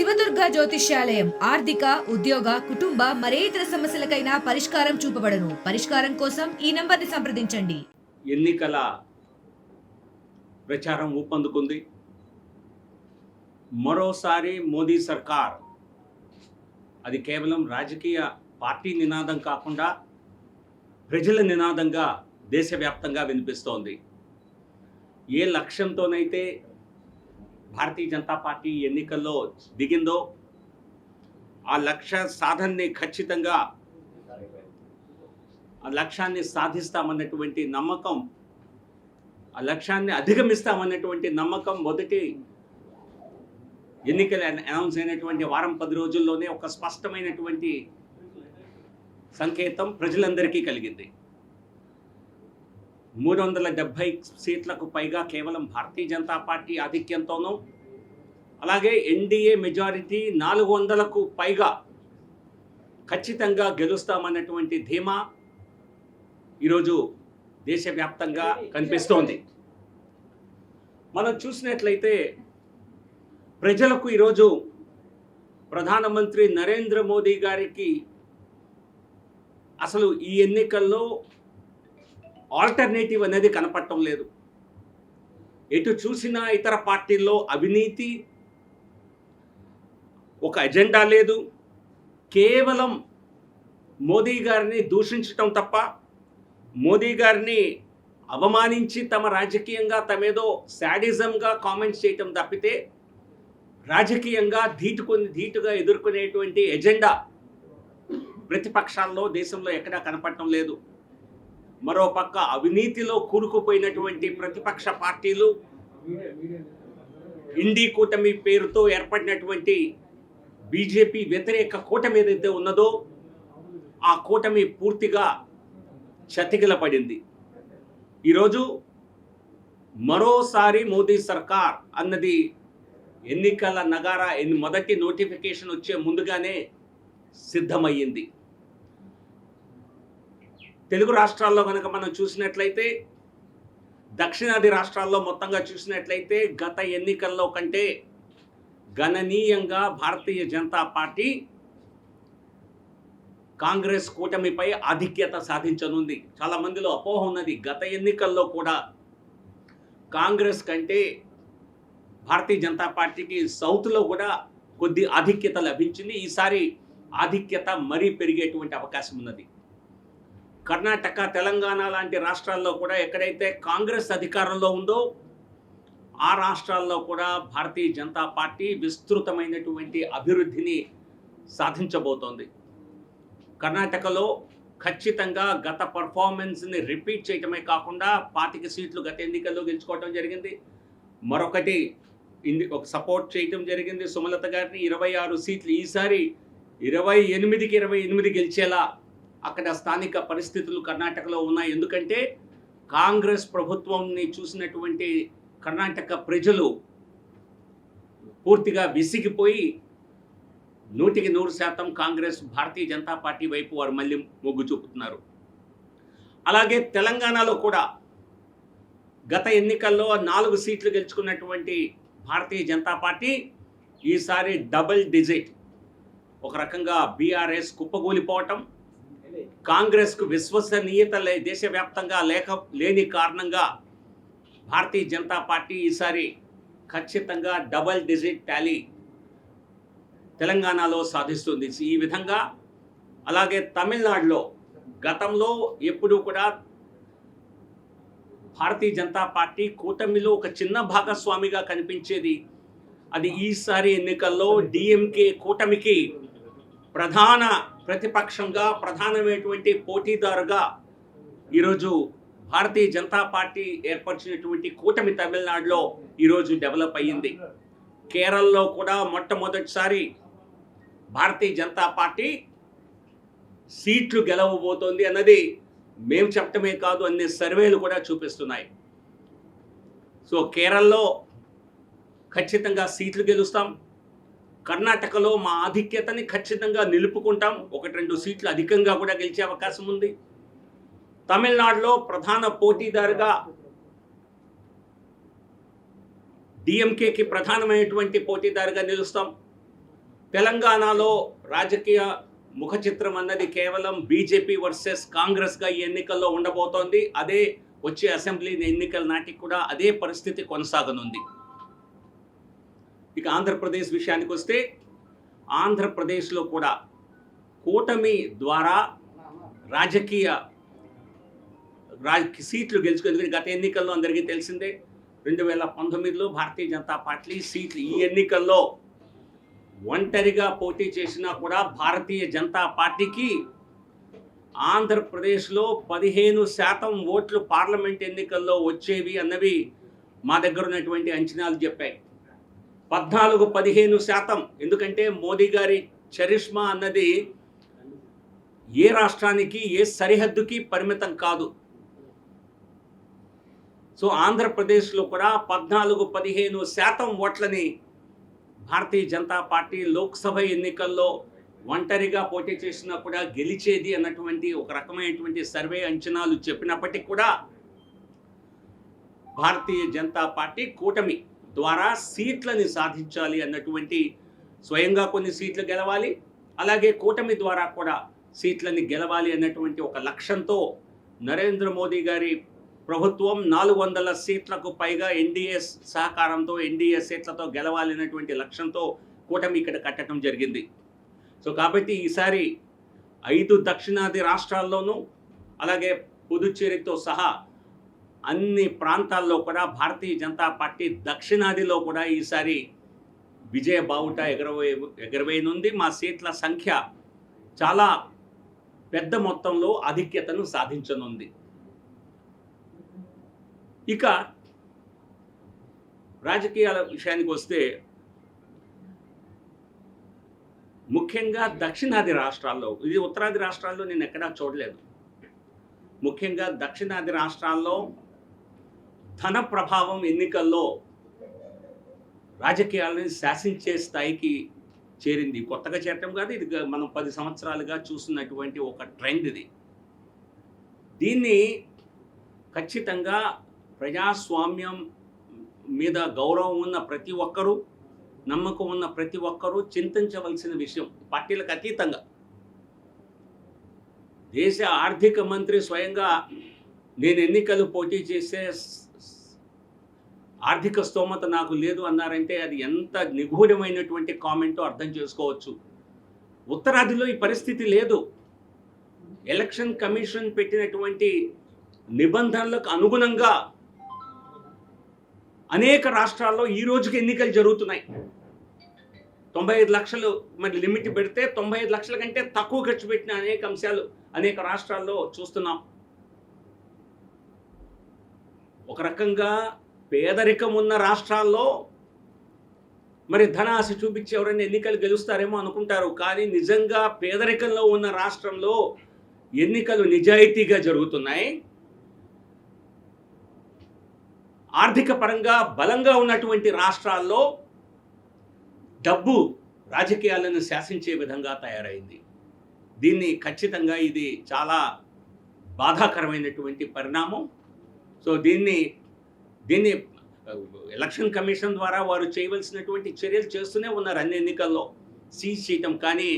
శివదుర్గ జ్యోతిష్యాలయం ఆర్థిక, ఉద్యోగ, కుటుంబ మరే ఇతర సమస్యలకైనా పరిష్కారం చూపబడను. పరిష్కారం కోసం ఈ నంబర్ని సంప్రదించండి. ఎన్నికల ప్రచారం ఊపందుకుంది. మరోసారి మోదీ సర్కార్ అది కేవలం రాజకీయ పార్టీ నినాదం కాకుండా ప్రజల నినాదంగా దేశవ్యాప్తంగా వినిపిస్తోంది. ఏ లక్ష్యంతోనైతే భారతీయ జనతా పార్టీ ఎన్నికల్లో దిగిందో ఆ లక్ష్య సాధనని ఖచ్చితంగా ఆ లక్ష్యాన్ని సాధిస్తామన్నటువంటి నమ్మకం, ఆ లక్ష్యాన్ని అధిగమిస్తామన్నటువంటి నమ్మకం మొదటి ఎన్నికలు అనౌన్స్ అయినటువంటి వారం 10 రోజుల్లోనే ఒక స్పష్టమైనటువంటి సంకేతం ప్రజలందరికీ కలిగింది. 370 సీట్లకు పైగా కేవలం భారతీయ జనతా పార్టీ ఆధిక్యంతోనూ, అలాగే ఎన్డీఏ మెజారిటీ 400కు పైగా ఖచ్చితంగా గెలుస్తామన్నటువంటి ధీమా ఈరోజు దేశవ్యాప్తంగా కనిపిస్తోంది. మనం చూసినట్లయితే ప్రజలకు ఈరోజు ప్రధానమంత్రి నరేంద్ర మోదీ గారికి అసలు ఈ ఎన్నికల్లో ఆల్టర్నేటివ్ అనేది కనపడటం లేదు. ఎటు చూసినా ఇతర పార్టీల్లో అవినీతి, ఒక ఎజెండా లేదు. కేవలం మోదీ గారిని దూషించటం తప్ప, మోదీ గారిని అవమానించి తమ రాజకీయంగా తమేదో శాడిజంగా కామెంట్స్ చేయటం తప్పితే రాజకీయంగా ధీటుగా ఎదుర్కొనేటువంటి ఎజెండా ప్రతిపక్షాల్లో దేశంలో ఎక్కడా కనపడటం లేదు. మరోపక్క అవినీతిలో కూరుకుపోయినటువంటి ప్రతిపక్ష పార్టీలు, ఇండీ కూటమి పేరుతో ఏర్పడినటువంటి బీజేపీ వ్యతిరేక కూటమి ఏదైతే ఉన్నదో ఆ కూటమి పూర్తిగా చతికిలపడింది. ఈరోజు మరోసారి మోదీ సర్కార్ అన్నది ఎన్నికల నగారా మొదటి నోటిఫికేషన్ వచ్చే ముందుగానే సిద్ధమయ్యింది. తెలుగు రాష్ట్రాల్లో కనుక మనం చూసినట్లయితే, దక్షిణాది రాష్ట్రాల్లో మొత్తంగా చూసినట్లయితే గత ఎన్నికల్లో కంటే గణనీయంగా భారతీయ జనతా పార్టీ కాంగ్రెస్ కూటమిపై ఆధిక్యత సాధించనుంది. చాలా మందిలో అపోహ ఉన్నది, గత ఎన్నికల్లో కూడా కాంగ్రెస్ కంటే భారతీయ జనతా పార్టీకి సౌత్లో కూడా కొద్ది ఆధిక్యత లభించింది. ఈసారి ఆధిక్యత మరీ పెరిగేటువంటి అవకాశం ఉన్నది. కర్ణాటక, తెలంగాణ లాంటి రాష్ట్రాల్లో కూడా ఎక్కడైతే కాంగ్రెస్ అధికారంలో ఉందో ఆ రాష్ట్రాల్లో కూడా భారతీయ జనతా పార్టీ విస్తృతమైనటువంటి అభివృద్ధిని సాధించబోతోంది. కర్ణాటకలో ఖచ్చితంగా గత పర్ఫార్మెన్స్ని రిపీట్ చేయటమే కాకుండా 25 సీట్లు గత ఎన్నికల్లో గెలుచుకోవడం జరిగింది. మరొకటి ఒక సపోర్ట్ చేయటం జరిగింది సుమలత గారిని. 26 సీట్లు ఈసారి 28కి 28 గెలిచేలా అక్కడ స్థానిక పరిస్థితులు కర్ణాటకలో ఉన్నాయి. ఎందుకంటే కాంగ్రెస్ ప్రభుత్వంని చూసినటువంటి కర్ణాటక ప్రజలు పూర్తిగా విసిగిపోయి 100కి 100% కాంగ్రెస్, భారతీయ జనతా పార్టీ వైపు వారు మళ్ళీ మొగ్గు చూపుతున్నారు. అలాగే తెలంగాణలో కూడా గత ఎన్నికల్లో 4 సీట్లు గెలుచుకున్నటువంటి భారతీయ జనతా పార్టీ ఈసారి డబుల్ డిజిట్, ఒక రకంగా బీఆర్ఎస్ కుప్పగూలిపోవటం, కాంగ్రెస్కు విశ్వసనీయత దేశవ్యాప్తంగా లేని కారణంగా భారతీయ జనతా పార్టీ ఈసారి ఖచ్చితంగా డబుల్ డిజిట్ టాలీ తెలంగాణలో సాధిస్తుంది. ఈ విధంగా అలాగే తమిళనాడులో గతంలో ఎప్పుడూ కూడా భారతీయ జనతా పార్టీ కూటమిలో ఒక చిన్న భాగస్వామిగా కనిపించేది. అది ఈసారి ఎన్నికల్లో డిఎంకే కూటమికి ప్రధాన ప్రతిపక్షంగా, ప్రధానమైనటువంటి పోటీదారుగా ఈరోజు భారతీయ జనతా పార్టీ ఏర్పరిచినటువంటి కూటమి తమిళనాడులో ఈరోజు డెవలప్ అయ్యింది. కేరళలో కూడా మొట్టమొదటిసారి భారతీయ జనతా పార్టీ సీట్లు గెలవబోతోంది అన్నది మేము చెప్పటమే కాదు, అన్ని సర్వేలు కూడా చూపిస్తున్నాయి. సో కేరళలో ఖచ్చితంగా సీట్లు గెలుస్తాం. కర్ణాటకలో మా ఆధిక్యతని ఖచ్చితంగా నిలుపుకుంటాం, 1-2 సీట్లు అధికంగా కూడా గెలిచే అవకాశం ఉంది. తమిళనాడులో ప్రధాన పోటీదారుగా డిఎంకేకి ప్రధానమైనటువంటి పోటీదారుగా నిలుస్తాం. తెలంగాణలో రాజకీయ ముఖ చిత్రం అన్నది కేవలం బీజేపీ వర్సెస్ కాంగ్రెస్గా ఈ ఎన్నికల్లో ఉండబోతోంది. అదే వచ్చే అసెంబ్లీ ఎన్నికల నాటికి కూడా అదే పరిస్థితి కొనసాగనుంది. ఇక ఆంధ్రప్రదేశ్ విషయానికి వస్తే ఆంధ్రప్రదేశ్లో కూడా కూటమి ద్వారా రాజకీయ సీట్లు గెలుచుకుంది. గత ఎన్నికల్లో అందరికీ తెలిసిందే 2019లో భారతీయ జనతా పార్టీ సీట్లు ఈ ఎన్నికల్లో ఒంటరిగా పోటీ చేసినా కూడా భారతీయ జనతా పార్టీకి ఆంధ్రప్రదేశ్లో 15% ఓట్లు పార్లమెంట్ ఎన్నికల్లో వచ్చేవి అన్నవి మా దగ్గర ఉన్నటువంటి అంచనాలు చెప్పాయి. 14-15%. ఎందుకంటే మోదీ గారి చరిష్మా అన్నది ఏ రాష్ట్రానికి ఏ సరిహద్దుకి పరిమితం కాదు. సో ఆంధ్రప్రదేశ్లో కూడా 14-15% ఓట్లని భారతీయ జనతా పార్టీ లోక్సభ ఎన్నికల్లో ఒంటరిగా పోటీ చేసినా కూడా గెలిచేది అన్నటువంటి ఒక రకమైనటువంటి సర్వే అంచనాలు చెప్పినప్పటికీ కూడా భారతీయ జనతా పార్టీ కూటమి ద్వారా సీట్లని సాధించాలి అన్నటువంటి, స్వయంగా కొన్ని సీట్లు గెలవాలి, అలాగే కూటమి ద్వారా కూడా సీట్లని గెలవాలి అన్నటువంటి ఒక లక్ష్యంతో నరేంద్ర మోదీ గారి ప్రభుత్వం 400 సీట్లకు పైగా ఎన్డీఏ సహకారంతో ఎన్డీఏ సీట్లతో గెలవాలి అన్నటువంటి లక్ష్యంతో కూటమి ఇక్కడ కట్టడం జరిగింది. సో కాబట్టి ఈసారి 5 దక్షిణాది రాష్ట్రాల్లోనూ అలాగే పుదుచ్చేరితో సహా అన్ని ప్రాంతాల్లో కూడా భారతీయ జనతా పార్టీ దక్షిణాదిలో కూడా ఈసారి విజయ బావుట ఎగరవేయనుంది. మా సీట్ల సంఖ్య చాలా పెద్ద మొత్తంలో ఆధిక్యతను సాధించనుంది. ఇక రాజకీయాల విషయానికి వస్తే ముఖ్యంగా దక్షిణాది రాష్ట్రాల్లో, ఇది ఉత్తరాది రాష్ట్రాల్లో నేను ఎక్కడా చూడలేదు, ముఖ్యంగా దక్షిణాది రాష్ట్రాల్లో ధన ప్రభావం ఎన్నికల్లో రాజకీయాలను శాసించే స్థాయికి చేరింది. కొత్తగా చేరటం కాదు, ఇది మనం 10 సంవత్సరాలుగా చూస్తున్నటువంటి ఒక ట్రెండ్ ఇది. దీన్ని ఖచ్చితంగా ప్రజాస్వామ్యం మీద గౌరవం ఉన్న ప్రతి ఒక్కరూ, నమ్మకం ఉన్న ప్రతి ఒక్కరూ చింతించవలసిన విషయం. పార్టీలకు అతీతంగా దేశ ఆర్థిక మంత్రి స్వయంగా నేను ఎన్నికలు పోటీ చేసే ఆర్థిక స్తోమత నాకు లేదు అన్నారంటే అది ఎంత నిగూఢమైనటువంటి కామెంటో అర్థం చేసుకోవచ్చు. ఉత్తరాదిలో ఈ పరిస్థితి లేదు. ఎలక్షన్ కమిషన్ పెట్టినటువంటి నిబంధనలకు అనుగుణంగా అనేక రాష్ట్రాల్లో ఈ రోజుకి ఎన్నికలు జరుగుతున్నాయి. 95 లక్షలు మరి లిమిట్ పెడితే 95 లక్షల కంటే తక్కువ ఖర్చు పెట్టిన అనేక అంశాలు అనేక రాష్ట్రాల్లో చూస్తున్నాం. ఒక రకంగా పేదరికం ఉన్న రాష్ట్రాల్లో మరి ధన ఆశ చూపించి ఎవరైనా ఎన్నికలు గెలుస్తారేమో అనుకుంటారు. కానీ నిజంగా పేదరికంలో ఉన్న రాష్ట్రంలో ఎన్నికలు నిజాయితీగా జరుగుతున్నాయి. ఆర్థిక పరంగా బలంగా ఉన్నటువంటి రాష్ట్రాల్లో డబ్బు రాజకీయాలను శాసించే విధంగా తయారైంది. దీన్ని ఖచ్చితంగా ఇది చాలా బాధాకరమైనటువంటి పరిణామం. సో దీన్ని ఎలక్షన్ కమిషన్ ద్వారా వారు చేయవలసినటువంటి చర్యలు చేస్తూనే ఉన్నారు అన్ని ఎన్నికల్లో, సీజ్ చేయటం. కానీ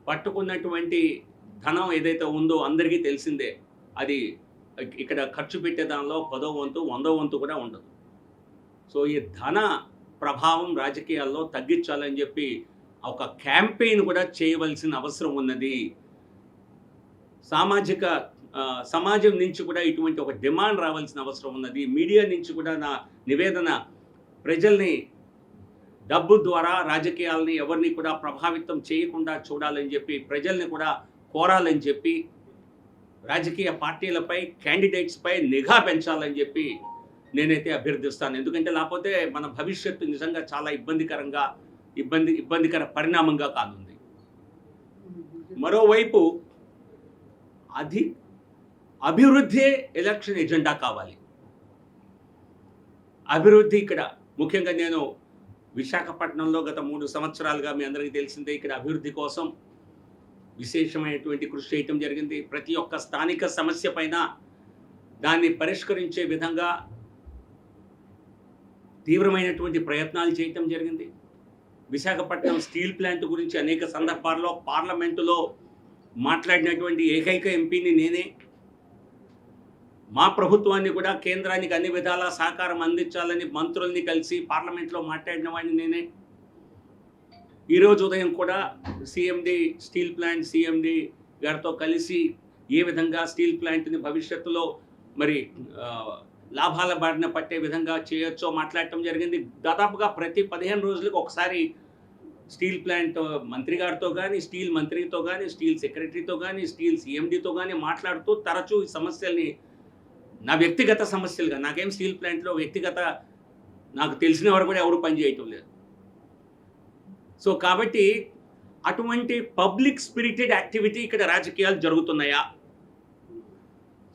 పట్టుకున్నటువంటి ధనం ఏదైతే ఉందో అందరికీ తెలిసిందే, అది ఇక్కడ ఖర్చు పెట్టే దానిలో 10వ వంతు 100వ వంతు కూడా ఉండదు. సో ఈ ధన ప్రభావం రాజకీయాల్లో తగ్గించాలని చెప్పి ఒక క్యాంపెయిన్ కూడా చేయవలసిన అవసరం ఉన్నది. సమాజం నుంచి కూడా ఇటువంటి ఒక డిమాండ్ రావాల్సిన అవసరం ఉన్నది. మీడియా నుంచి కూడా నా నివేదన, ప్రజల్ని డబ్బు ద్వారా రాజకీయాలని ఎవరిని కూడా ప్రభావితం చేయకుండా చూడాలని చెప్పి ప్రజల్ని కూడా కోరాలని చెప్పి రాజకీయ పార్టీలపై, క్యాండిడేట్స్పై నిఘా పెంచాలని చెప్పి నేనైతే అభ్యర్థిస్తాను. ఎందుకంటే లేకపోతే మన భవిష్యత్తు నిజంగా చాలా ఇబ్బందికర పరిణామంగా కానుంది. మరోవైపు అభివృద్ధే ఎలక్షన్ ఎజెండా కావాలి. అభివృద్ధి ఇక్కడ ముఖ్యంగా నేను విశాఖపట్నంలో గత 3 సంవత్సరాలుగా మీ అందరికీ తెలిసిందే, ఇక్కడ అభివృద్ధి కోసం విశేషమైనటువంటి కృషి చేయటం జరిగింది. ప్రతి ఒక్క స్థానిక సమస్య పైన దాన్ని పరిష్కరించే విధంగా తీవ్రమైనటువంటి ప్రయత్నాలు చేయటం జరిగింది. విశాఖపట్నం స్టీల్ ప్లాంట్ గురించి అనేక సందర్భాల్లో పార్లమెంటులో మాట్లాడినటువంటి ఏకైక ఎంపీని నేనే. మా ప్రభుత్వాన్ని కూడా కేంద్రానికి అన్ని విధాలా సహకారం అందించాలని మంత్రుల్ని కలిసి పార్లమెంట్లో మాట్లాడిన వాడిని నేనే. ఈరోజు ఉదయం కూడా సిఎండి స్టీల్ ప్లాంట్ సిఎండి గారితో కలిసి ఏ విధంగా స్టీల్ ప్లాంట్ని భవిష్యత్తులో మరి లాభాల బారిన పట్టే విధంగా చేయొచ్చో మాట్లాడటం జరిగింది. దాదాపుగా ప్రతి 15 రోజులకు ఒకసారి స్టీల్ ప్లాంట్ మంత్రి గారితో కానీ, స్టీల్ మంత్రితో కానీ, స్టీల్ సెక్రటరీతో కానీ, స్టీల్ సిఎండితో కానీ మాట్లాడుతూ తరచూ ఈ సమస్యల్ని నా వ్యక్తిగత సమస్యలుగా, నాకేం స్టీల్ ప్లాంట్లో వ్యక్తిగత నాకు తెలిసిన వారు కూడా ఎవరు పనిచేయటం లేదు. సో కాబట్టి అటువంటి పబ్లిక్ స్పిరిటెడ్ యాక్టివిటీ ఇక్కడ రాజకీయాలు జరుగుతున్నాయా?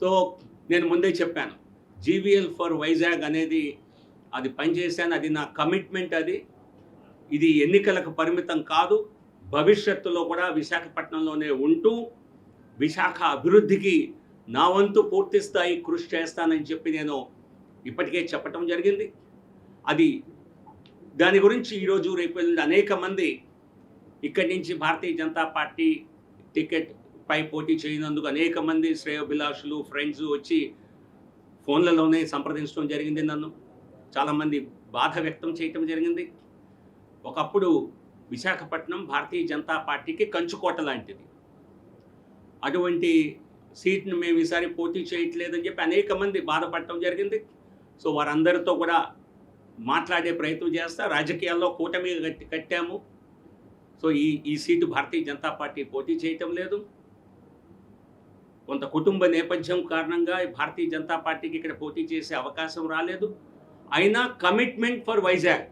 సో నేను ముందే చెప్పాను, జీవీఎల్ ఫర్ వైజాగ్ అనేది అది పనిచేశాను, అది నా కమిట్మెంట్. ఇది ఎన్నికలకు పరిమితం కాదు. భవిష్యత్తులో కూడా విశాఖపట్నంలోనే ఉంటూ విశాఖ అభివృద్ధికి నా వంతు పూర్తి స్థాయి కృషి చేస్తానని చెప్పి నేను ఇప్పటికే చెప్పటం జరిగింది. దాని గురించి ఈరోజు రేపు అనేక మంది ఇక్కడి నుంచి భారతీయ జనతా పార్టీ టికెట్ పై పోటీ చేయనందుకు అనేక మంది శ్రేయోభిలాషులు, ఫ్రెండ్స్ వచ్చి ఫోన్లలోనే సంప్రదించడం జరిగింది. నన్ను చాలామంది బాధ వ్యక్తం చేయటం జరిగింది. ఒకప్పుడు విశాఖపట్నం భారతీయ జనతా పార్టీకి కంచుకోట లాంటిది. అటువంటి సీట్ను మేము ఈసారి పోటీ చేయట్లేదని చెప్పి అనేక మంది బాధపడటం జరిగింది. సో వారందరితో కూడా మాట్లాడే ప్రయత్నం చేస్తా. రాజకీయాల్లో కూటమి కట్టాము. సో ఈ సీటు భారతీయ జనతా పార్టీ పోటీ చేయటం లేదు. కొంత కుటుంబ నేపథ్యం కారణంగా భారతీయ జనతా పార్టీకి ఇక్కడ పోటీ చేసే అవకాశం రాలేదు. అయినా commitment for Vizag,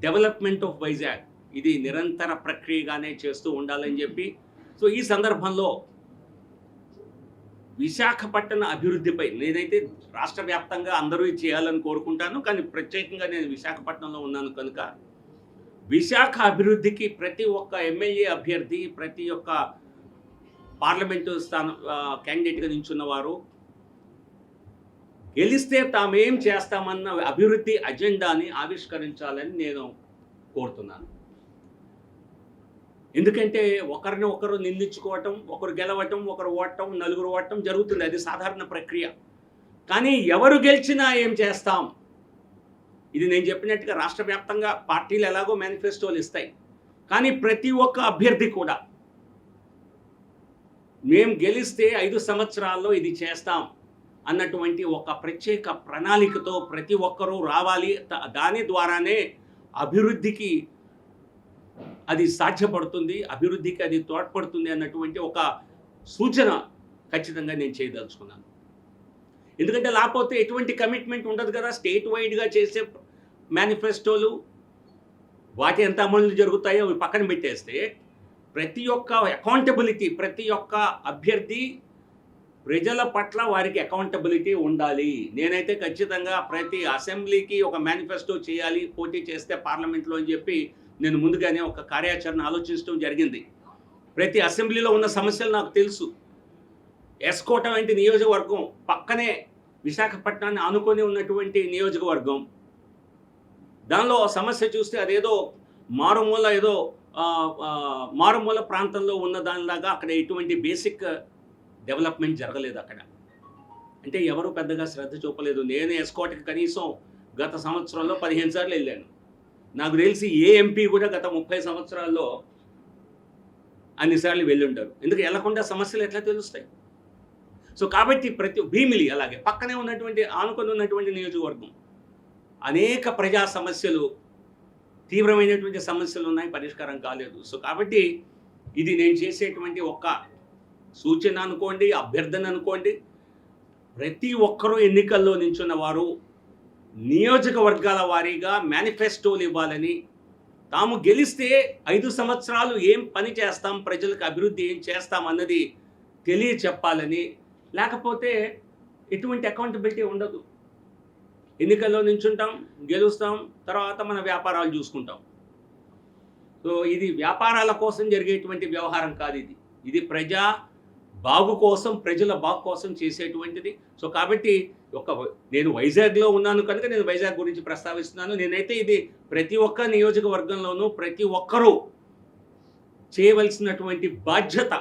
development of Vizag ఇది నిరంతర ప్రక్రియగానే చేస్తూ ఉండాలని చెప్పి, సో ఈ సందర్భంలో విశాఖపట్నం అభివృద్ధిపై నేనైతే రాష్ట్ర వ్యాప్తంగా అందరూ చేయాలని కోరుకుంటాను. కానీ ప్రత్యేకంగా నేను విశాఖపట్నంలో ఉన్నాను కనుక విశాఖ అభివృద్ధికి ప్రతి ఒక్క ఎమ్మెల్యే అభ్యర్థి, ప్రతి ఒక్క పార్లమెంటు క్యాండిడేట్గా నించున్న వారు గెలిస్తే తామేం చేస్తామన్న అభివృద్ధి అజెండాని ఆవిష్కరించాలని నేను కోరుతున్నాను. ఎందుకంటే ఒకరిని ఒకరు నిందించుకోవటం, ఒకరు గెలవటం, ఒకరు ఓడటం, నలుగురు ఓడటం జరుగుతుంది. అది సాధారణ ప్రక్రియ. కానీ ఎవరు గెలిచినా ఏం చేస్తాం, ఇది నేను చెప్పినట్టుగా రాష్ట్ర వ్యాప్తంగా పార్టీలు ఎలాగో మేనిఫెస్టోలు ఇస్తాయి. కానీ ప్రతి ఒక్క అభ్యర్థి కూడా మేము గెలిస్తే 5 సంవత్సరాల్లో ఇది చేస్తాం అన్నటువంటి ఒక ప్రత్యేక ప్రణాళికతో ప్రతి ఒక్కరూ రావాలి. దాని ద్వారానే అభివృద్ధికి అది సాధ్యపడుతుంది, అభివృద్ధికి అది తోడ్పడుతుంది అన్నటువంటి ఒక సూచన ఖచ్చితంగా నేను చేయదలుచుకున్నాను. ఎందుకంటే లేకపోతే ఎటువంటి కమిట్మెంట్ ఉండదు కదా. స్టేట్ వైడ్గా చేసే మేనిఫెస్టోలు వాటి ఎంత అమలు జరుగుతాయో అవి పక్కన పెట్టేస్తే ప్రతి ఒక్క అకౌంటబిలిటీ, ప్రతి ఒక్క అభ్యర్థి ప్రజల పట్ల వారికి అకౌంటబిలిటీ ఉండాలి. నేనైతే ఖచ్చితంగా ప్రతి అసెంబ్లీకి ఒక మేనిఫెస్టో చేయాలి పోటీ చేస్తే పార్లమెంట్లో అని చెప్పి నేను ముందుగానే ఒక కార్యాచరణ ఆలోచించడం జరిగింది. ప్రతి అసెంబ్లీలో ఉన్న సమస్యలు నాకు తెలుసు. ఎస్కోట వంటి నియోజకవర్గం పక్కనే విశాఖపట్నాన్ని ఆనుకొని ఉన్నటువంటి నియోజకవర్గం. దానిలో సమస్య చూస్తే అదేదో మారుమూల ప్రాంతంలో ఉన్న దానిలాగా అక్కడ ఎటువంటి బేసిక్ డెవలప్మెంట్ జరగలేదు అక్కడ. అంటే ఎవరు పెద్దగా శ్రద్ధ చూపలేదు. నేను ఎస్కోటకి కనీసం గత సంవత్సరంలో 15 సార్లు వెళ్ళాను. నాకు తెలిసి ఏ ఎంపీ కూడా గత 30 సంవత్సరాల్లో అన్నిసార్లు వెళ్ళుంటారు. ఎందుకు వెళ్లకుండా సమస్యలు ఎట్లా తెలుస్తాయి? సో కాబట్టి భీమిలి అలాగే పక్కనే ఉన్నటువంటి ఆనుకొని ఉన్నటువంటి నియోజకవర్గం అనేక ప్రజా సమస్యలు, తీవ్రమైనటువంటి సమస్యలు ఉన్నాయి, పరిష్కారం కాలేదు. సో కాబట్టి ఇది నేను చేసేటువంటి ఒక సూచన అనుకోండి, అభ్యర్థన అనుకోండి. ప్రతి ఒక్కరూ ఎన్నికల్లో నించున్న వారు నియోజకవర్గాల వారీగా మేనిఫెస్టోలు ఇవ్వాలని, తాము గెలిస్తే 5 సంవత్సరాలు ఏం పని చేస్తాం, ప్రజలకు అభివృద్ధి ఏం చేస్తాం అన్నది తెలియచెప్పాలని. లేకపోతే ఎటువంటి అకౌంటబిలిటీ ఉండదు. ఎన్నికల్లో నించుంటాం, గెలుస్తాం, తర్వాత మన వ్యాపారాలు చూసుకుంటాం. సో ఇది వ్యాపారాల కోసం జరిగేటువంటి వ్యవహారం కాదు. ఇది ప్రజా బాగు కోసం, ప్రజల బాగు కోసం చేసేటువంటిది. సో కాబట్టి నేను వైజాగ్లో ఉన్నాను కనుక నేను వైజాగ్ గురించి ప్రస్తావిస్తున్నాను. నేనైతే ఇది ప్రతి ఒక్క నియోజకవర్గంలోనూ ప్రతి ఒక్కరూ చేయవలసినటువంటి బాధ్యత.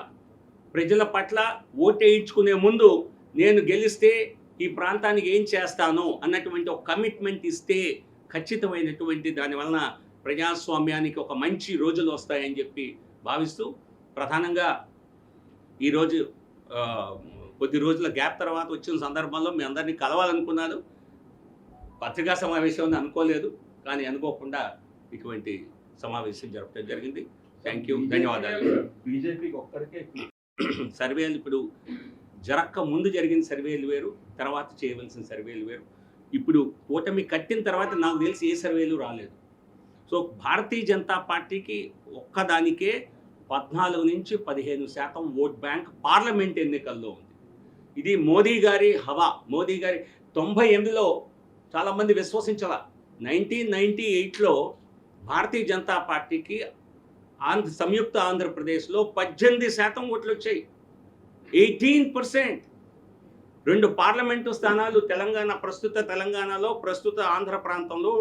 ప్రజల పట్ల ఓటేయించుకునే ముందు నేను గెలిస్తే ఈ ప్రాంతానికి ఏం చేస్తాను అన్నటువంటి ఒక కమిట్మెంట్ ఇస్తే ఖచ్చితమైనటువంటి దానివలన ప్రజాస్వామ్యానికి ఒక మంచి రోజులు వస్తాయని చెప్పి భావిస్తూ, ప్రధానంగా ఈరోజు కొద్ది రోజుల గ్యాప్ తర్వాత వచ్చిన సందర్భంలో మీ అందరినీ కలవాలనుకున్నాను. పత్రికా సమావేశం అని అనుకోలేదు, కానీ అనుకోకుండా ఇటువంటి సమావేశం జరపడం జరిగింది. థ్యాంక్ యూ, ధన్యవాదాలు. బీజేపీకి ఒక్కరికే సర్వేలు ఇప్పుడు జరక్క ముందు జరిగిన సర్వేలు వేరు, తర్వాత చేయవలసిన సర్వేలు వేరు. ఇప్పుడు కూటమి కట్టిన తర్వాత నాకు తెలిసి ఏ సర్వేలు రాలేదు. సో భారతీయ జనతా పార్టీకి ఒక్కదానికే 14 నుంచి 15% ఓట్ బ్యాంక్ పార్లమెంట్ ఎన్నికల్లో ఉంది. ఇది మోదీ గారి హవా. మోదీ గారి 98లో చాలామంది విశ్వసించాల. 1998లో భారతీయ జనతా పార్టీకి సంయుక్త ఆంధ్రప్రదేశ్లో 18% ఓట్లు వచ్చాయి. 18%. 2 పార్లమెంటు స్థానాలు ప్రస్తుత తెలంగాణలో, ప్రస్తుత ఆంధ్ర ప్రాంతంలో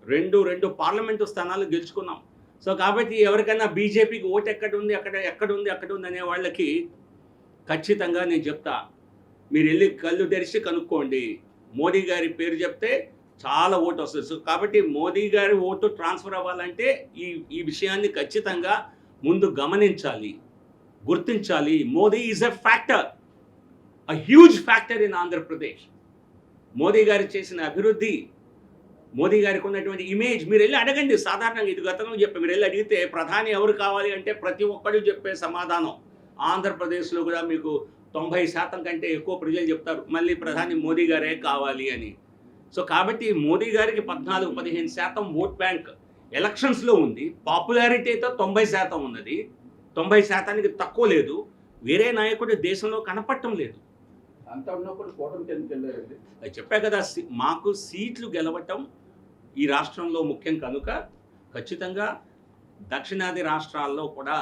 2 పార్లమెంటు స్థానాలు గెలుచుకున్నాం. సో కాబట్టి ఎవరికైనా బీజేపీకి ఓటు ఎక్కడుంది అనే వాళ్ళకి ఖచ్చితంగా నేను చెప్తా, మీరు వెళ్ళి కళ్ళు తెరిచి కనుక్కోండి. మోదీ గారి పేరు చెప్తే చాలా ఓటు వస్తుంది. సో కాబట్టి మోదీ గారి ఓటు ట్రాన్స్ఫర్ అవ్వాలంటే ఈ విషయాన్ని ఖచ్చితంగా ముందు గమనించాలి, గుర్తించాలి. Modi is a factor, a huge factor in Andhra Pradesh. Modi గారు చేసిన అభివృద్ధి, మోదీ గారికి ఉన్నటువంటి ఇమేజ్ మీరు వెళ్ళి అడగండి. సాధారణంగా ఇది గతంలో చెప్పి మీరు వెళ్ళి అడిగితే ప్రధాని ఎవరు కావాలి అంటే ప్రతి ఒక్కరు చెప్పే సమాధానం ఆంధ్రప్రదేశ్లో కూడా మీకు 90% కంటే ఎక్కువ ప్రజలు చెప్తారు మళ్ళీ ప్రధాని మోదీ గారే కావాలి అని. సో కాబట్టి మోదీ గారికి 14-15% ఓట్ బ్యాంక్ ఎలక్షన్స్లో ఉంది. పాపులారిటీతో 90% ఉన్నది. 90%కి తక్కువ లేదు. వేరే నాయకుడు దేశంలో కనపడటం లేదు. అంత ఉన్నప్పుడు కూటమికి ఎందుకు వెళ్ళారండి? అది చెప్పా కదా, మాకు సీట్లు గెలవటం ఈ రాష్ట్రంలో ముఖ్యం కనుక ఖచ్చితంగా దక్షిణాది రాష్ట్రాల్లో కూడా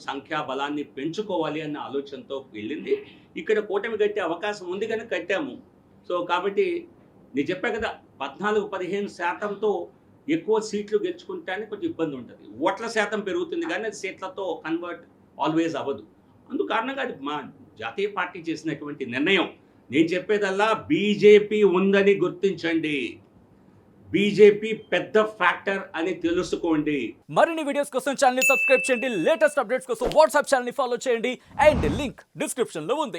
సంఖ్యాబలాన్ని పెంచుకోవాలి అన్న ఆలోచనతో వెళ్ళింది. ఇక్కడ కూటమి కట్టే అవకాశం ఉంది కనుక కట్టాము. సో కాబట్టి నేను చెప్పా కదా, 14-15%తో ఎక్కువ సీట్లు గెలుచుకుంటానికి కొంచెం ఇబ్బంది ఉంటుంది. ఓట్ల శాతం పెరుగుతుంది కానీ అది సీట్లతో కన్వర్ట్ ఆల్వేస్ అవ్వదు. అందుకారణంగా అది మా జాతీయ పార్టీ చేసినటువంటి నిర్ణయం. నేను చెప్పేదల్లా బీజేపీ ఉందని గుర్తించండి, బీజేపీ పెద్ద ఫ్యాక్టర్ అని తెలుసుకోండి. మరిన్ని వీడియోస్ కోసం ఛానల్ ని సబ్స్క్రైబ్ చేయండి. లేటెస్ట్ అప్డేట్స్ కోసం వాట్సాప్ ఛానల్ ని ఫాలో చేయండి. అండ్ లింక్ డిస్క్రిప్షన్ లో ఉంది.